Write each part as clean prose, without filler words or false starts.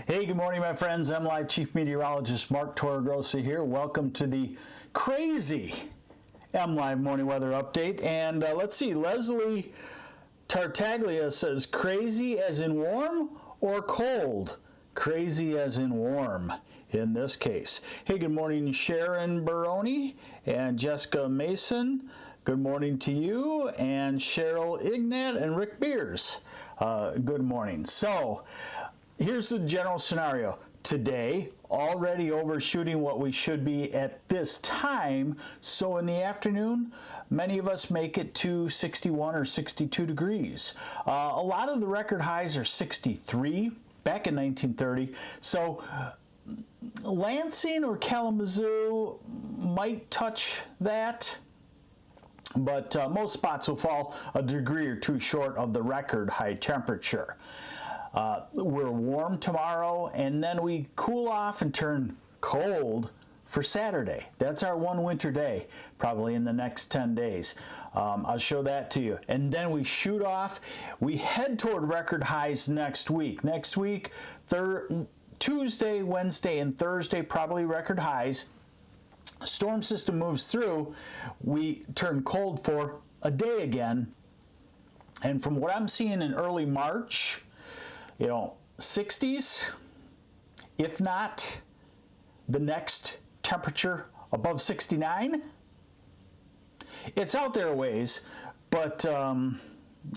Hey, good morning, my friends. MLive Chief Meteorologist Mark Torregrossa here. Welcome to the crazy MLive Morning Weather Update. And let's see, Leslie Tartaglia says, crazy as in warm or cold? Crazy as in warm in this case. Hey, good morning, Sharon Baroni and Jessica Mason. Good morning to you, and Cheryl Ignat and Rick Beers. Good morning. So, here's the general scenario. Today, already overshooting what we should be at this time. So in the afternoon, many of us make it to 61 or 62 degrees. A lot of the record highs are 63 back in 1930. So Lansing or Kalamazoo might touch that, but most spots will fall a degree or two short of the record high temperature. We're warm tomorrow, and then we cool off and turn cold for Saturday. That's our one winter day, probably in the next 10 days. I'll show that to you. And then we shoot off. We head toward record highs next week. Next week, Tuesday, Wednesday, and Thursday, probably record highs. Storm system moves through. We turn cold for a day again. And from what I'm seeing in early March, 60s, if not the next temperature above 69. It's out there a ways, but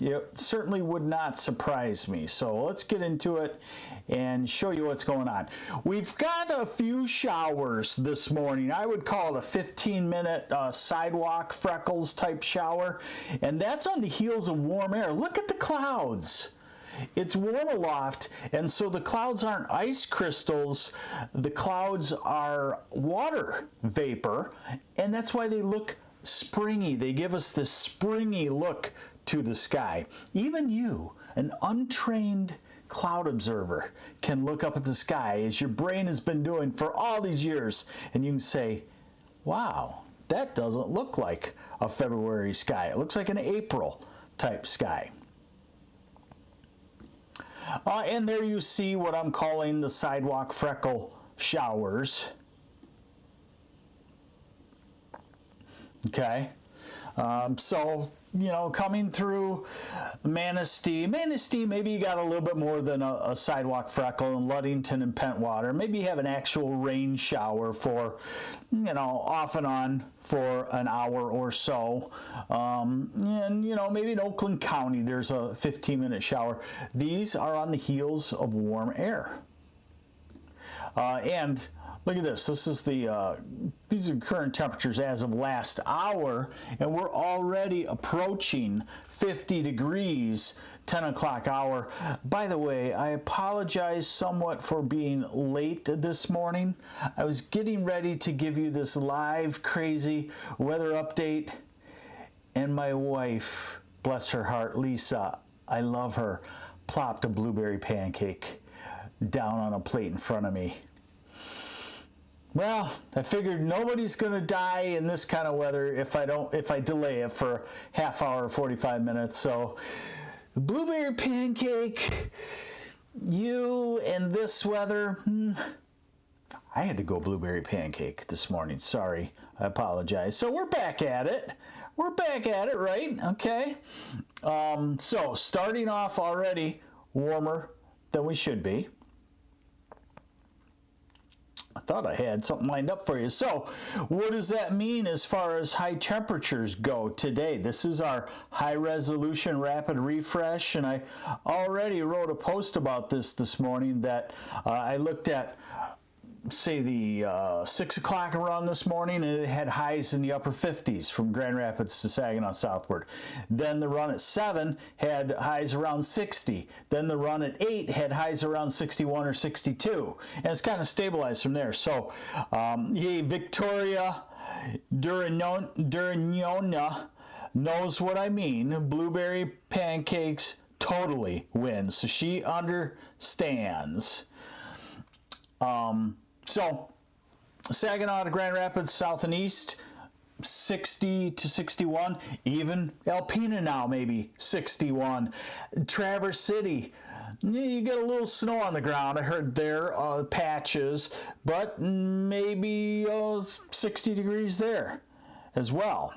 it certainly would not surprise me. So let's get into it and show you what's going on. We've got a few showers this morning. I would call it a 15-minute sidewalk freckles type shower, and that's on the heels of warm air. Look at the clouds. It's warm aloft, and so the clouds aren't ice crystals. The clouds are water vapor, and that's why they look springy. They give us this springy look to the sky. Even you, an untrained cloud observer, can look up at the sky as your brain has been doing for all these years, and you can say, wow, that doesn't look like a February sky. It looks like an April type sky. And there you see what I'm calling the sidewalk freckle showers. Okay. So, coming through Manistee, maybe you got a little bit more than a sidewalk freckle in Ludington and Pentwater. Maybe you have an actual rain shower for, off and on for an hour or so. And, maybe in Oakland County, there's a 15-minute shower. These are on the heels of warm air. And look at this. This is these are current temperatures as of last hour, and we're already approaching 50 degrees, 10 o'clock hour. By the way, I apologize somewhat for being late this morning. I was getting ready to give you this live crazy weather update, and my wife, bless her heart, Lisa, I love her, plopped a blueberry pancake down on a plate in front of me. Well, I figured nobody's going to die in this kind of weather if I delay it for half hour, 45 minutes. So, blueberry pancake, you and this weather, I had to go blueberry pancake this morning. Sorry, I apologize. So we're back at it. We're back at it, right? Okay. So starting off already warmer than we should be. I thought I had something lined up for you. So what does that mean as far as high temperatures go today? This is our high resolution rapid refresh, and I already wrote a post about this morning that I looked at, say, the 6 o'clock run this morning, and it had highs in the upper 50s from Grand Rapids to Saginaw southward. Then the run at 7 had highs around 60. Then the run at 8 had highs around 61 or 62. And it's kind of stabilized from there. So, Victoria Duraniona knows what I mean. Blueberry pancakes totally wins. So she understands. So, Saginaw to Grand Rapids, south and east, 60 to 61. Even Alpena now, maybe 61. Traverse City, You get a little snow on the ground, I heard there, patches, but maybe 60 degrees there as well.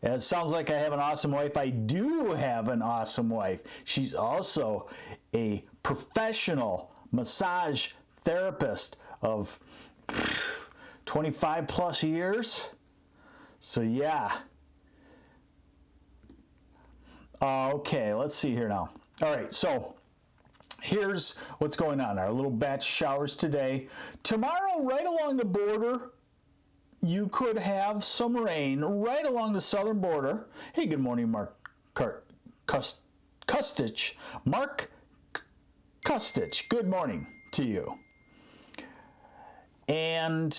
It sounds like I have an awesome wife. I do have an awesome wife. She's also a professional massage therapist of 25 plus years. So yeah. Okay, let's see here now. All right, so here's what's going on. Our little batch showers today. Tomorrow, right along the border, you could have some rain right along the southern border. Hey, good morning, Mark Kustich. Mark Kustich, good morning to you. And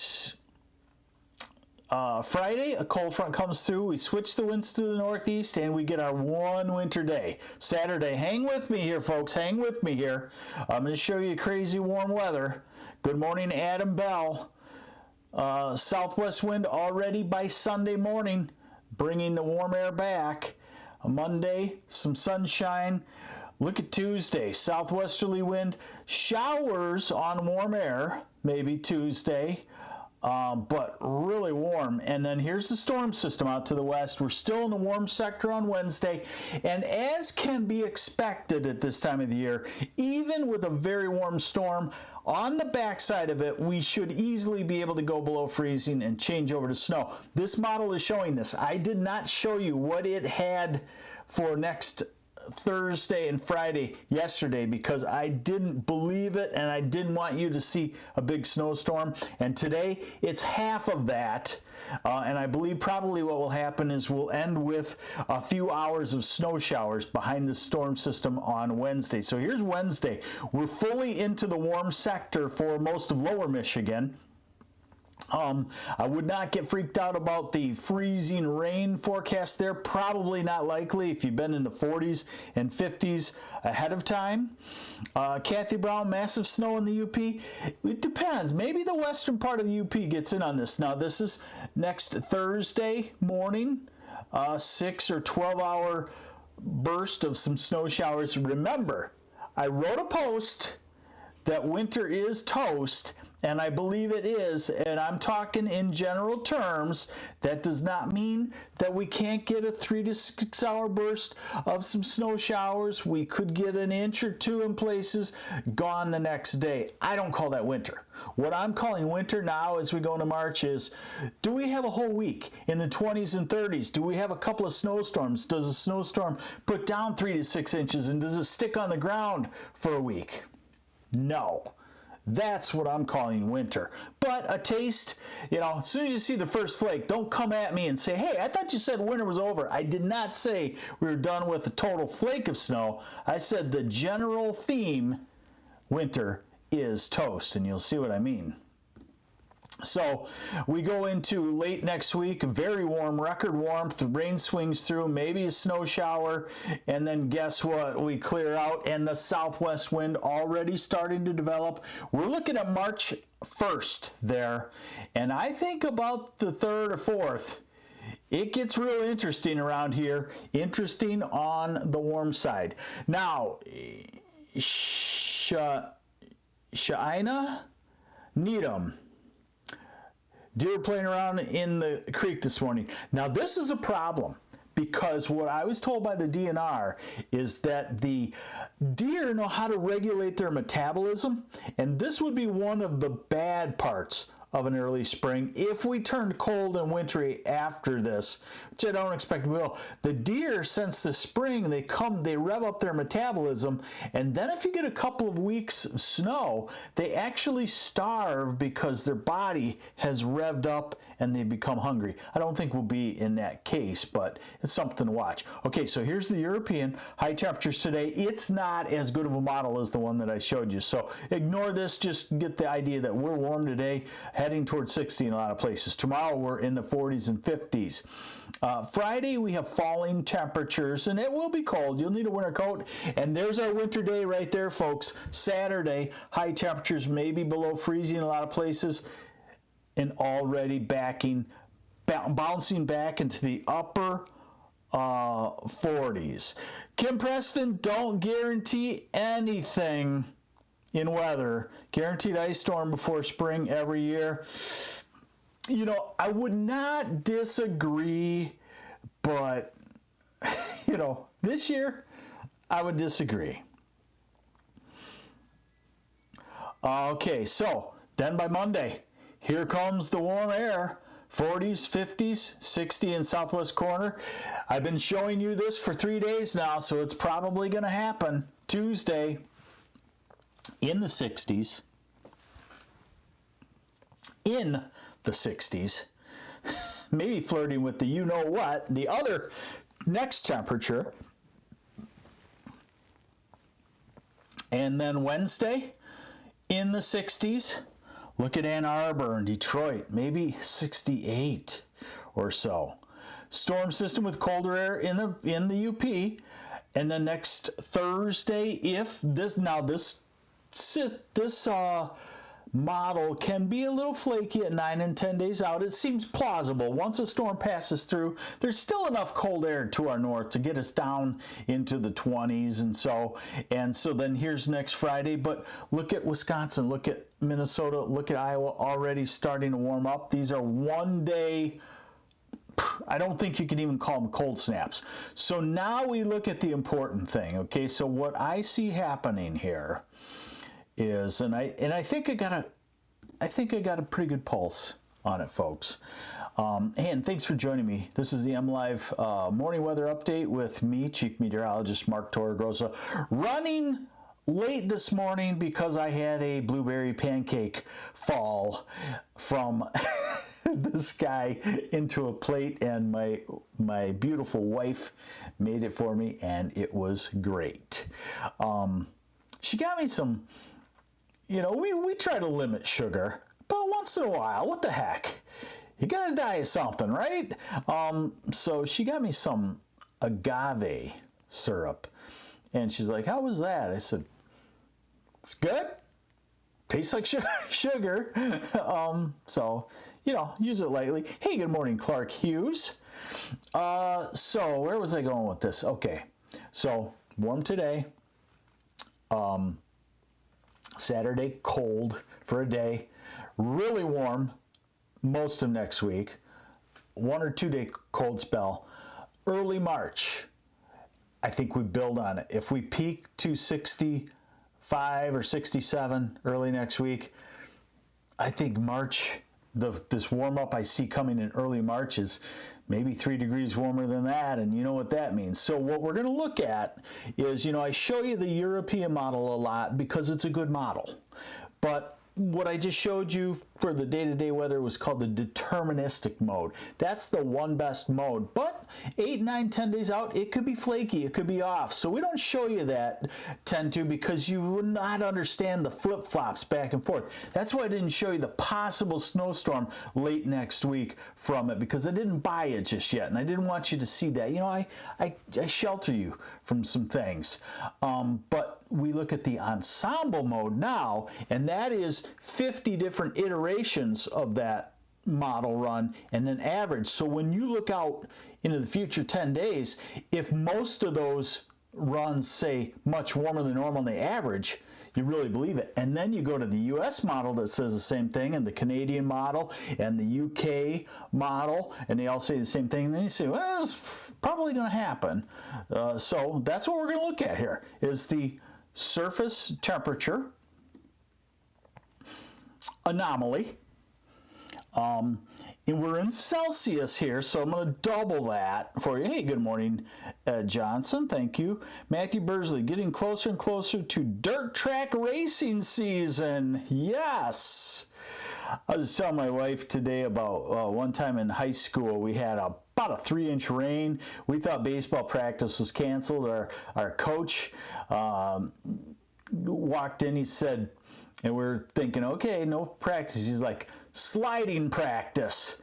Friday, a cold front comes through. We switch the winds to the northeast, and we get our one winter day. Saturday, hang with me here, folks. Hang with me here. I'm going to show you crazy warm weather. Good morning, Adam Bell. Southwest wind already by Sunday morning, bringing the warm air back. Monday, some sunshine. Look at Tuesday, southwesterly wind. Showers on warm air, maybe Tuesday. But really warm. And then here's the storm system out to the west. We're still in the warm sector on Wednesday. And as can be expected at this time of the year, even with a very warm storm, on the backside of it, we should easily be able to go below freezing and change over to snow. This model is showing this. I did not show you what it had for next Thursday and Friday yesterday because I didn't believe it and I didn't want you to see a big snowstorm. And today it's half of that. And I believe probably what will happen is we'll end with a few hours of snow showers behind the storm system on Wednesday. So here's Wednesday. We're fully into the warm sector for most of lower Michigan. I would not get freaked out about the freezing rain forecast there. Probably not likely if you've been in the 40s and 50s ahead of time. Kathy Brown, massive snow in the UP. It depends. Maybe the western part of the UP gets in on this. Now, this is next Thursday morning, 6 or 12 hour burst of some snow showers. Remember, I wrote a post that winter is toast. And I believe it is, and I'm talking in general terms. That does not mean that we can't get a 3 to 6 hour burst of some snow showers. We could get an inch or two in places, gone the next day. I don't call that winter. What I'm calling winter now as we go into March is, do we have a whole week in the 20s and 30s? Do we have a couple of snowstorms? Does a snowstorm put down 3 to 6 inches, and does it stick on the ground for a week? No. That's what I'm calling winter. But a taste, as soon as you see the first flake, don't come at me and say, hey, I thought you said winter was over. I did not say we were done with a total flake of snow. I said the general theme, winter, is toast, and you'll see what I mean. So we go into late next week, very warm, record warmth, the rain swings through, maybe a snow shower, and then guess what? We clear out, and the southwest wind already starting to develop. We're looking at March 1st there, and I think about the 3rd or 4th, it gets real interesting around here, interesting on the warm side. Now, Shaina Needham. Deer playing around in the creek this morning. Now, this is a problem because what I was told by the DNR is that the deer know how to regulate their metabolism, and this would be one of the bad parts of an early spring if we turned cold and wintry after this, which I don't expect we will. The deer, since the spring, they rev up their metabolism, and then if you get a couple of weeks of snow, they actually starve because their body has revved up and they become hungry. I don't think we'll be in that case, but it's something to watch. Okay, so here's the European high temperatures today. It's not as good of a model as the one that I showed you, so ignore this. Just get the idea that we're warm today, heading towards 60 in a lot of places. Tomorrow we're in the 40s and 50s. Friday we have falling temperatures, and it will be cold. You'll need a winter coat, and there's our winter day right there, folks. Saturday, high temperatures maybe below freezing in a lot of places, and already bouncing back into the upper 40s. Kim Preston, don't guarantee anything in weather. Guaranteed ice storm before spring every year. You know, I would not disagree, but, you know, this year I would disagree. Okay, so then by Monday, here comes the warm air. 40s, 50s, 60 in southwest corner. I've been showing you this for 3 days now, so it's probably going to happen. Tuesday in the 60s. In the 60s. Maybe flirting with the you-know-what. The other next temperature. And then Wednesday in the 60s. Look at Ann Arbor and Detroit, maybe 68 or so. Storm system with colder air in the UP, and then next Thursday, if this model can be a little flaky at 9 and 10 days out. It seems plausible. Once a storm passes through, there's still enough cold air to our north to get us down into the 20s and so then here's next Friday. But look at Wisconsin, look at Minnesota, look at Iowa already starting to warm up. These are 1 day, I don't think you can even call them cold snaps. So now we look at the important thing. Okay, so what I see happening here is, and I think I got a pretty good pulse on it, folks. And thanks for joining me. This is the MLive morning weather update with me, Chief Meteorologist Mark Torregrossa, running late this morning because I had a blueberry pancake fall from the sky into a plate, and my beautiful wife made it for me, and it was great. She got me some. You know, we try to limit sugar, but once in a while, what the heck? You gotta die of something, right? So she got me some agave syrup, and she's like, "How was that?" I said, "It's good. Tastes like sugar." So, you know, use it lightly. Hey, good morning, Clark Hughes. So where was I going with this? Okay, so warm today. Saturday, cold for a day, really warm most of next week, 1 or 2 day cold spell. Early March, I think we build on it. If we peak to 65 or 67 early next week, I think March, this warm up I see coming in early March is maybe 3 degrees warmer than that, and you know what that means. So what we're going to look at is, you know, I show you the European model a lot because it's a good model. But what I just showed you for the day-to-day weather was called the deterministic mode. That's the one best mode. But 8, 9, 10 days out, it could be flaky, it could be off. So we don't show you that, tend to, because you would not understand the flip-flops back and forth. That's why I didn't show you the possible snowstorm late next week from it, because I didn't buy it just yet, and I didn't want you to see that. You know, I shelter you from some things. But we look at the ensemble mode now, and that is 50 different iterations of that model run and then average. So when you look out into the future 10 days, if most of those runs say much warmer than normal and they average, you really believe it. And then you go to the US model that says the same thing, and the Canadian model and the UK model, and they all say the same thing. And then you say, well, it's probably going to happen. So that's what we're going to look at here, is the surface temperature anomaly. And we're in Celsius here, so I'm going to double that for you. Hey, good morning, Ed Johnson. Thank you. Matthew Bursley, getting closer and closer to dirt track racing season. Yes. I was telling my wife today about one time in high school, we had about a 3-inch rain. We thought baseball practice was canceled. Our coach walked in, he said, and we're thinking, okay, no practice. He's like, sliding practice.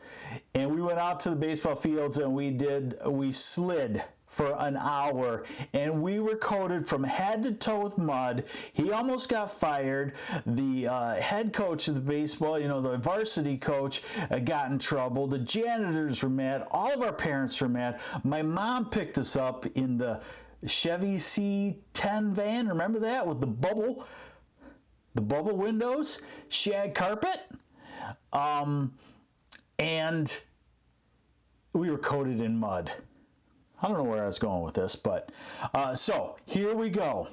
And we went out to the baseball fields and we slid for an hour, and we were coated from head to toe with mud. He almost got fired. The head coach of the baseball, the varsity coach, got in trouble. The janitors were mad. All of our parents were mad. My mom picked us up in the Chevy C10 van. Remember that, with the bubble windows, shag carpet, and we were coated in mud. I don't know where I was going with this, but so here we go.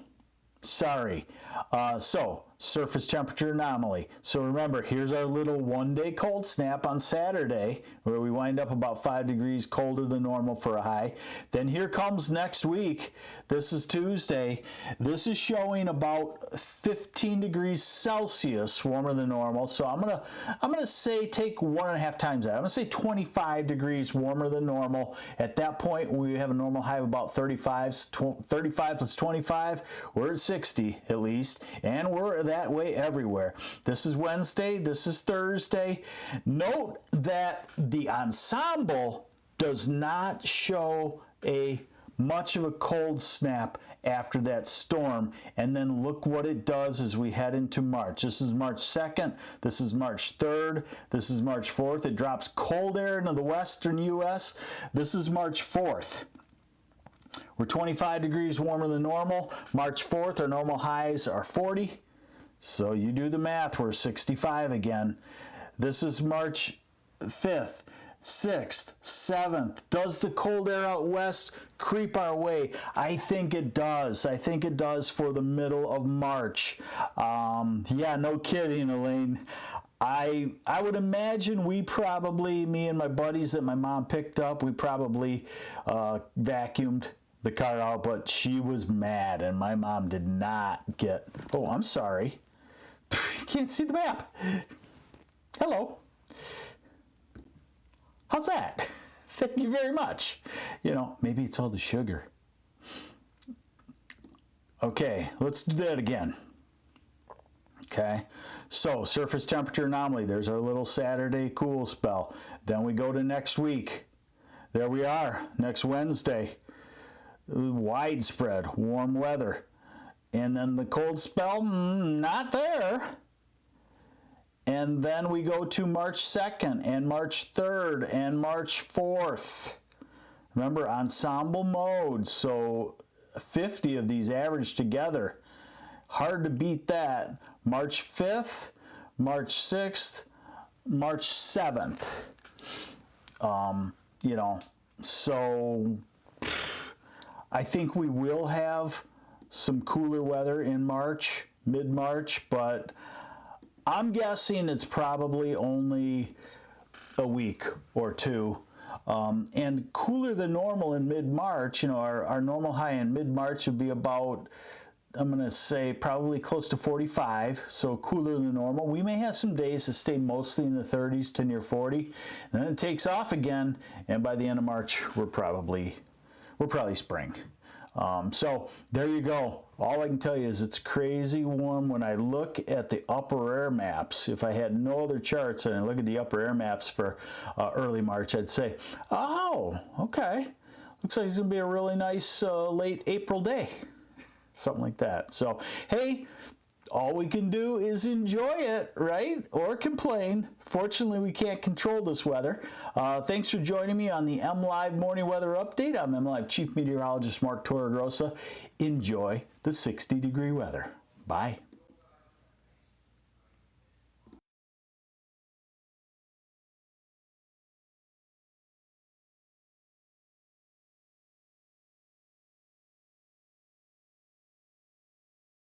Sorry. So surface temperature anomaly. So remember, here's our little one-day cold snap on Saturday, where we wind up about 5 degrees colder than normal for a high. Then here comes next week. This is Tuesday. This is showing about 15 degrees Celsius warmer than normal. So I'm gonna say take 1.5 times that. I'm gonna say 25 degrees warmer than normal. At that point, we have a normal high of about 35 plus 25. We're at 60 at least, and we're that way everywhere. This is Wednesday. This is Thursday. Note that the ensemble does not show much of a cold snap after that storm, and then look what it does as we head into March. This is March 2nd, this is March 3rd, this is March 4th. It drops cold air into the western U.S. This is March 4th. We're 25 degrees warmer than normal. March 4th, our normal highs are 40. So you do the math, we're 65 again. This is March 5th, 6th, 7th. Does the cold air out west creep our way? I think it does. I think it does for the middle of March. Yeah, no kidding, Elaine. I would imagine me and my buddies that my mom picked up, we probably vacuumed the car out, but she was mad, and my mom did not get... Oh, I'm sorry. You can't see the map. Hello. How's that? Thank you very much. Maybe it's all the sugar. Okay, let's do that again. Okay, so surface temperature anomaly. There's our little Saturday cool spell. Then we go to next week. There we are, next Wednesday. Widespread warm weather. And then the cold spell, not there. And then we go to March 2nd and March 3rd and March 4th. Remember, ensemble mode, so 50 of these averaged together. Hard to beat that. March 5th, March 6th, March 7th. So I think we will have some cooler weather in March, mid-March, but I'm guessing it's probably only a week or two. And cooler than normal in mid-March, our normal high in mid-March would be about, I'm going to say, probably close to 45, so cooler than normal. We may have some days that stay mostly in the 30s to near 40, and then it takes off again, and by the end of March, we're probably spring. So there you go. All I can tell you is it's crazy warm. When I look at the upper air maps, if I had no other charts and I look at the upper air maps for early March, I'd say, oh, okay. Looks like it's going to be a really nice late April day. Something like that. So, hey, all we can do is enjoy it, right? Or complain. Fortunately, we can't control this weather. Thanks for joining me on the MLive Morning Weather Update. I'm MLive Chief Meteorologist Mark Torregrossa. Enjoy the 60-degree weather. Bye.